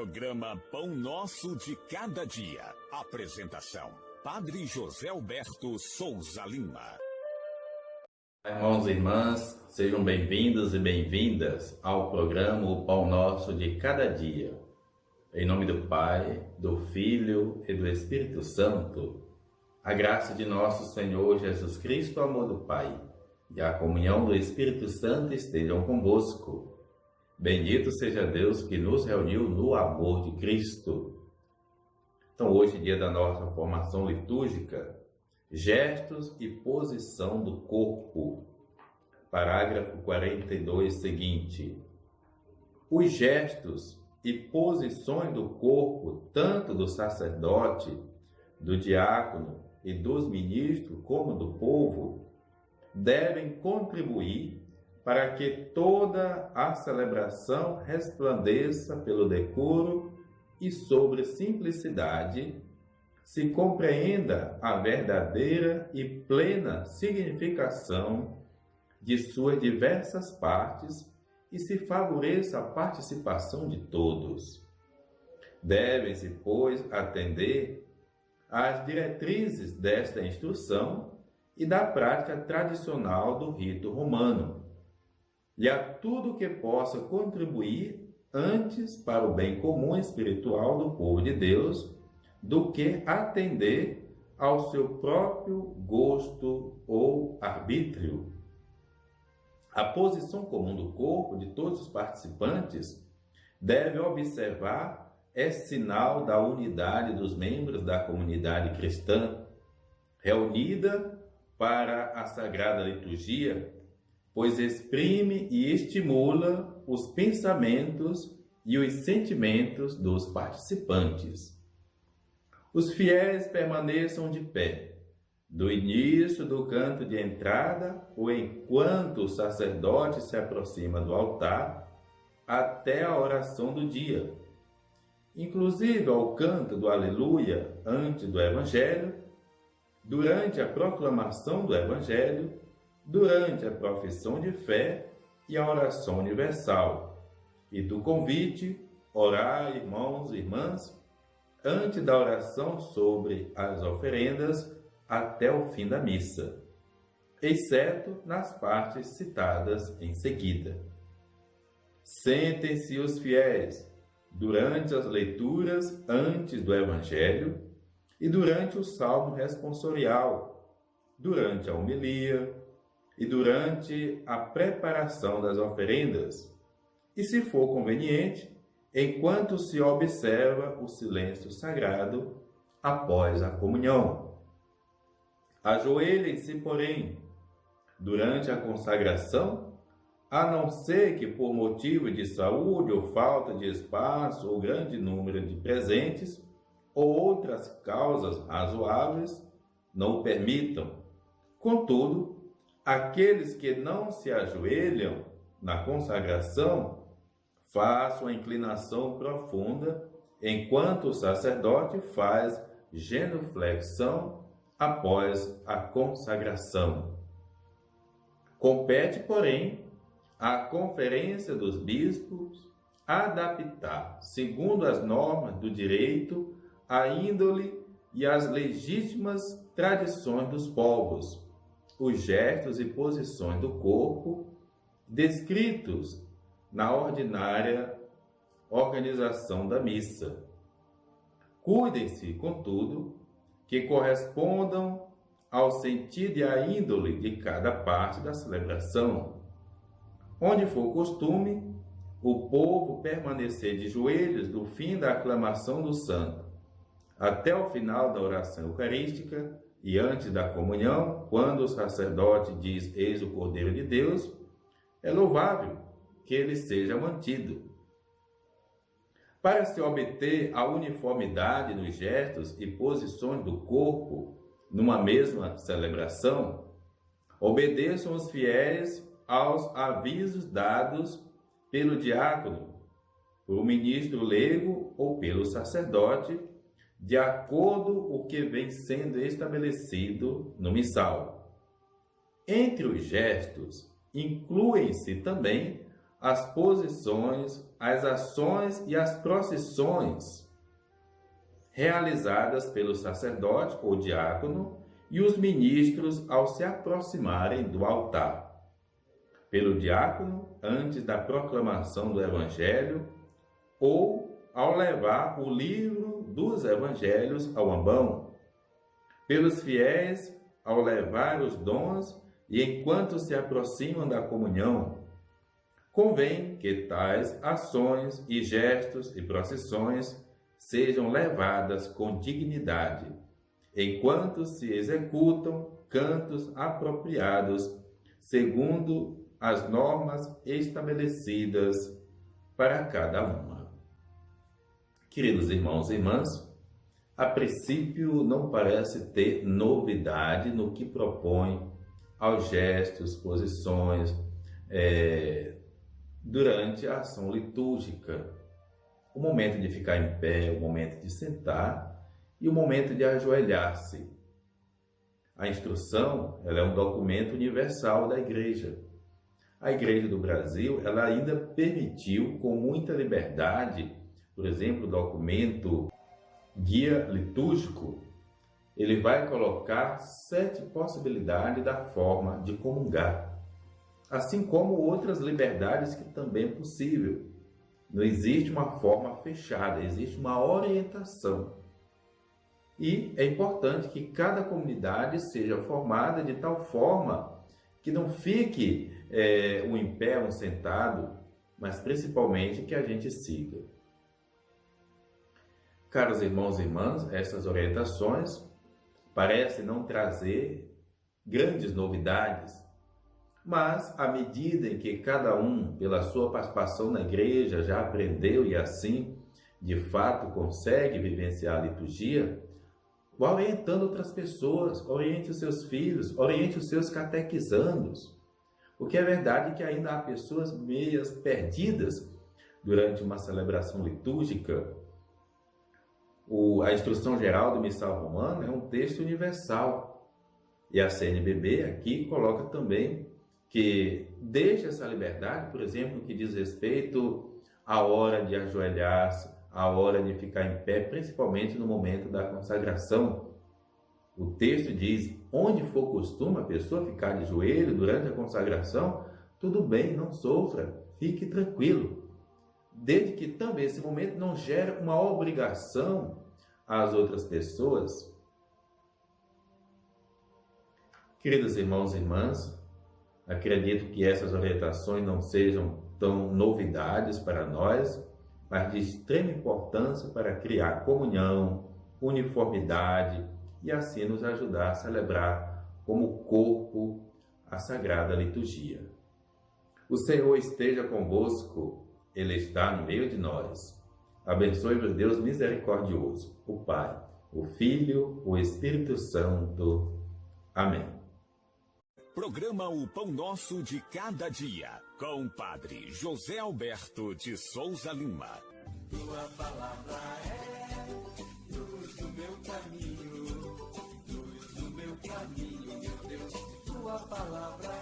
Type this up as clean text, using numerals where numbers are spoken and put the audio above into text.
Programa Pão Nosso de Cada Dia. Apresentação: Padre José Alberto Souza Lima. Irmãos e irmãs, sejam bem-vindos e bem-vindas ao programa O Pão Nosso de Cada Dia. Em nome do Pai, do Filho e do Espírito Santo, a graça de nosso Senhor Jesus Cristo, o amor do Pai e a comunhão do Espírito Santo estejam convosco. Bendito seja Deus que nos reuniu no amor de Cristo. Então, hoje, dia da nossa formação litúrgica, gestos e posição do corpo. Parágrafo 42 seguinte. Os gestos e posições do corpo, tanto do sacerdote, do diácono e dos ministros, como do povo, devem contribuir para que toda a celebração resplandeça pelo decoro e sobre simplicidade, se compreenda a verdadeira e plena significação de suas diversas partes e se favoreça a participação de todos. Devem-se, pois, atender às diretrizes desta instrução e da prática tradicional do rito romano, e a tudo que possa contribuir antes para o bem comum espiritual do povo de Deus, do que atender ao seu próprio gosto ou arbítrio. A posição comum do corpo de todos os participantes deve observar sinal da unidade dos membros da comunidade cristã, reunida para a Sagrada Liturgia, pois exprime e estimula os pensamentos e os sentimentos dos participantes. Os fiéis permaneçam de pé, do início do canto de entrada ou enquanto o sacerdote se aproxima do altar, até a oração do dia, inclusive ao canto do Aleluia antes do Evangelho, durante a proclamação do Evangelho, durante a profissão de fé e a oração universal, e do convite, orar, irmãos e irmãs, antes da oração sobre as oferendas até o fim da missa, exceto nas partes citadas em seguida. Sentem-se os fiéis durante as leituras antes do Evangelho e durante o salmo responsorial, durante a homilia e durante a preparação das oferendas, e, se for conveniente, enquanto se observa o silêncio sagrado após a comunhão. Ajoelhem-se, porém, durante a consagração, a não ser que por motivo de saúde ou falta de espaço ou grande número de presentes ou outras causas razoáveis não o permitam. Contudo, aqueles que não se ajoelham na consagração façam a inclinação profunda enquanto o sacerdote faz genuflexão após a consagração. Compete, porém, à Conferência dos Bispos adaptar, segundo as normas do direito, a índole e as legítimas tradições dos povos, os gestos e posições do corpo descritos na ordinária organização da missa. Cuidem-se, contudo, que correspondam ao sentido e à índole de cada parte da celebração. Onde for costume, o povo permanecer de joelhos do fim da aclamação do santo até o final da oração eucarística e antes da comunhão, quando o sacerdote diz: eis o Cordeiro de Deus, é louvável que ele seja mantido. Para se obter a uniformidade nos gestos e posições do corpo numa mesma celebração, obedeçam os fiéis aos avisos dados pelo diácono, pelo ministro leigo ou pelo sacerdote, de acordo com o que vem sendo estabelecido no missal. Entre os gestos, incluem-se também as posições, as ações e as procissões realizadas pelo sacerdote ou diácono e os ministros ao se aproximarem do altar. Pelo diácono, antes da proclamação do Evangelho, ou ao levar o livro dos Evangelhos ao ambão. Pelos fiéis, ao levar os dons e enquanto se aproximam da comunhão. Convém que tais ações e gestos e procissões sejam levadas com dignidade, enquanto se executam cantos apropriados, segundo as normas estabelecidas para cada uma. Queridos irmãos e irmãs, a princípio não parece ter novidade no que propõe aos gestos, posições, durante a ação litúrgica. O momento de ficar em pé, o momento de sentar e o momento de ajoelhar-se. A instrução, ela é um documento universal da Igreja. A Igreja do Brasil, ela ainda permitiu com muita liberdade, por exemplo, o documento Guia Litúrgico, ele vai colocar 7 possibilidades da forma de comungar, assim como outras liberdades que também é possível. Não existe uma forma fechada, existe uma orientação. E é importante que cada comunidade seja formada de tal forma que não fique um em pé, um sentado, mas principalmente que a gente siga. Caros irmãos e irmãs, essas orientações parecem não trazer grandes novidades, mas à medida em que cada um, pela sua participação na igreja, já aprendeu e assim, de fato, consegue vivenciar a liturgia, vá orientando outras pessoas, oriente os seus filhos, oriente os seus catequizandos. Porque é verdade que ainda há pessoas meias perdidas durante uma celebração litúrgica. A Instrução Geral do Missal Romano é um texto universal. E a CNBB aqui coloca também que deixa essa liberdade, por exemplo, que diz respeito à hora de ajoelhar-se, à hora de ficar em pé, principalmente no momento da consagração. O texto diz, onde for costume a pessoa ficar de joelho durante a consagração, tudo bem, não sofra, fique tranquilo. Desde que também esse momento não gere uma obrigação às outras pessoas. Queridos irmãos e irmãs, acredito que essas orientações não sejam tão novidades para nós, mas de extrema importância para criar comunhão, uniformidade e assim nos ajudar a celebrar como corpo a Sagrada Liturgia. O Senhor esteja convosco, Ele está no meio de nós. Abençoe-vos Deus misericordioso, o Pai, o Filho, o Espírito Santo. Amém. Programa O Pão Nosso de Cada Dia, com o Padre José Alberto de Souza Lima. Tua palavra é luz do meu caminho, meu Deus. Tua palavra